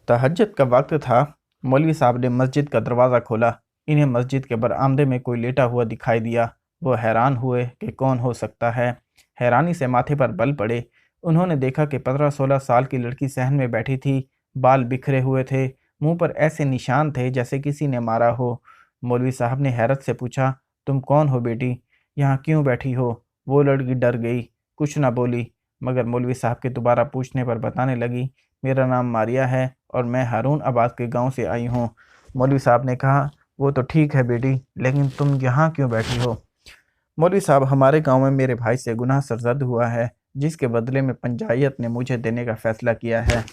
तहज्जुद का वक्त था। मौलवी साहब ने मस्जिद का दरवाज़ा खोला। इन्हें मस्जिद के बरामदे में कोई लेटा हुआ दिखाई दिया। वो हैरान हुए कि कौन हो सकता है। हैरानी से माथे पर बल पड़े। उन्होंने देखा कि 15-16 साल की लड़की सहन में बैठी थी। बाल बिखरे हुए थे, मुंह पर ऐसे निशान थे जैसे किसी ने मारा हो। मौलवी साहब ने हैरत से पूछा, तुम कौन हो बेटी? यहाँ क्यों बैठी हो? वो लड़की डर गई, कुछ ना बोली, मगर मौलवी साहब के दोबारा पूछने पर बताने लगी, मेरा नाम मारिया है और मैं हारून आबाद के गांव से आई हूँ। मौलवी साहब ने कहा, वो तो ठीक है बेटी, लेकिन तुम यहाँ क्यों बैठी हो? मौलवी साहब, हमारे गांव में मेरे भाई से गुनाह सरजद हुआ है, जिसके बदले में पंचायत ने मुझे देने का फैसला किया है।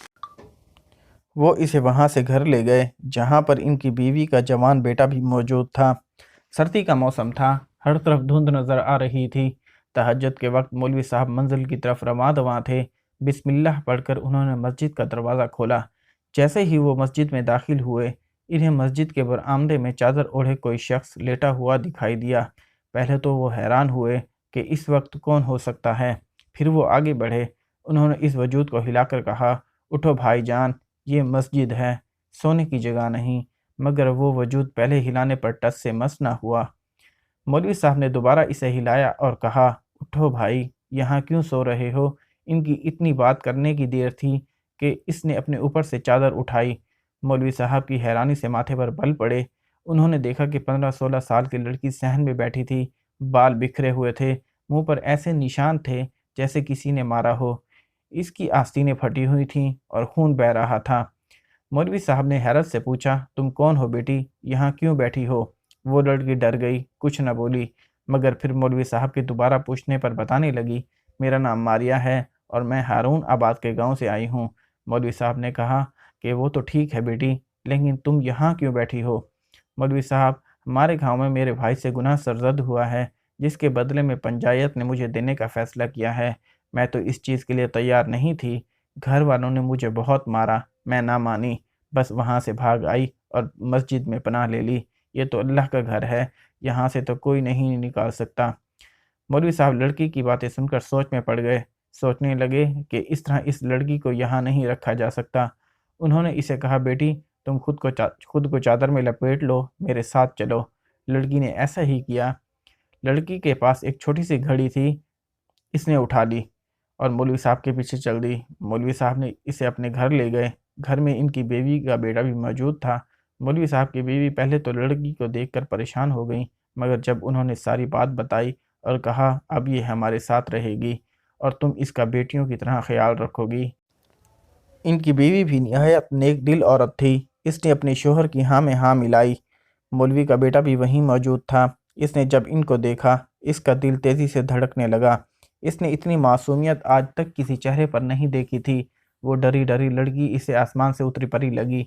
वो इसे वहां से घर ले गए, जहां पर इनकी बीवी का जवान बेटा भी मौजूद था। सर्दी का मौसम था, हर तरफ धुंध नजर आ रही थी। तहज्जुद के वक्त मौलवी साहब मंजिल की तरफ रवां थे। बिस्मिल्लाह पढ़कर उन्होंने मस्जिद का दरवाज़ा खोला। जैसे ही वो मस्जिद में दाखिल हुए, इन्हें मस्जिद के बरामदे में चादर ओढ़े कोई शख्स लेटा हुआ दिखाई दिया। पहले तो वो हैरान हुए कि इस वक्त कौन हो सकता है। फिर वो आगे बढ़े। उन्होंने इस वजूद को हिलाकर कहा, उठो भाईजान, ये मस्जिद है, सोने की जगह नहीं। मगर वो वजूद पहले हिलाने पर टस से मस ना हुआ। मौलवी साहब ने दोबारा इसे हिलाया और कहा, उठो भाई, यहाँ क्यों सो रहे हो? इनकी इतनी बात करने की देर थी कि इसने अपने ऊपर से चादर उठाई। मौलवी साहब की हैरानी से माथे पर बल पड़े। उन्होंने देखा कि 15-16 साल की लड़की सहन में बैठी थी। बाल बिखरे हुए थे, मुंह पर ऐसे निशान थे जैसे किसी ने मारा हो। इसकी आस्तीनें फटी हुई थीं और खून बह रहा था। मौलवी साहब ने हैरत से पूछा, तुम कौन हो बेटी? यहाँ क्यों बैठी हो? वो लड़की डर गई, कुछ न बोली, मगर फिर मौलवी साहब के दोबारा पूछने पर बताने लगी, मेरा नाम मारिया है और मैं हारून आबाद के गांव से आई हूँ। मौलवी साहब ने कहा कि वो तो ठीक है बेटी, लेकिन तुम यहाँ क्यों बैठी हो? मौलवी साहब, हमारे गांव में मेरे भाई से गुनाह सरजद हुआ है, जिसके बदले में पंचायत ने मुझे देने का फैसला किया है। मैं तो इस चीज़ के लिए तैयार नहीं थी। घर वालों ने मुझे बहुत मारा, मैं ना मानी, बस वहाँ से भाग आई और मस्जिद में पनाह ले ली। ये तो अल्लाह का घर है, यहाँ से तो कोई नहीं निकाल सकता। मौलवी साहब लड़की की बातें सुनकर सोच में पड़ गए। सोचने लगे कि इस तरह इस लड़की को यहाँ नहीं रखा जा सकता। उन्होंने इसे कहा, बेटी, तुम खुद को चादर में लपेट लो, मेरे साथ चलो। लड़की ने ऐसा ही किया। लड़की के पास एक छोटी सी घड़ी थी, इसने उठा ली और मौलवी साहब के पीछे चल दी। मौलवी साहब ने इसे अपने घर ले गए। घर में इनकी बीवी का बेटा भी मौजूद था। मौलवी साहब की बीवी पहले तो लड़की को देखकर परेशान हो गई, मगर जब उन्होंने सारी बात बताई और कहा, अब ये हमारे साथ रहेगी और तुम इसका बेटियों की तरह ख्याल रखोगी। इनकी बीवी भी निहायत नेक दिल औरत थी। इसने अपने शोहर की हाँ में हाँ मिलाई। मौलवी का बेटा भी वहीं मौजूद था। इसने जब इनको देखा, इसका दिल तेज़ी से धड़कने लगा। इसने इतनी मासूमियत आज तक किसी चेहरे पर नहीं देखी थी। वो डरी डरी लड़की इसे आसमान से उतरी परी लगी।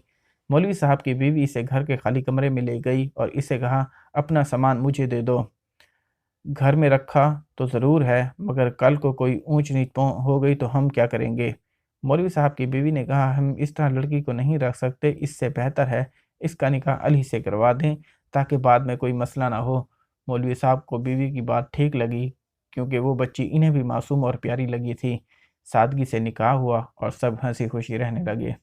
मौलवी साहब की बीवी इसे घर के खाली कमरे में ले गई और इसे कहा, अपना सामान मुझे दे दो। घर में रखा तो ज़रूर है, मगर कल को कोई ऊंच नीच हो गई तो हम क्या करेंगे? मौलवी साहब की बीवी ने कहा, हम इस तरह लड़की को नहीं रख सकते। इससे बेहतर है इसका निकाह अली से करवा दें, ताकि बाद में कोई मसला ना हो। मौलवी साहब को बीवी की बात ठीक लगी, क्योंकि वो बच्ची इन्हें भी मासूम और प्यारी लगी थी। सादगी से निकाह हुआ और सब हंसी खुशी रहने लगे।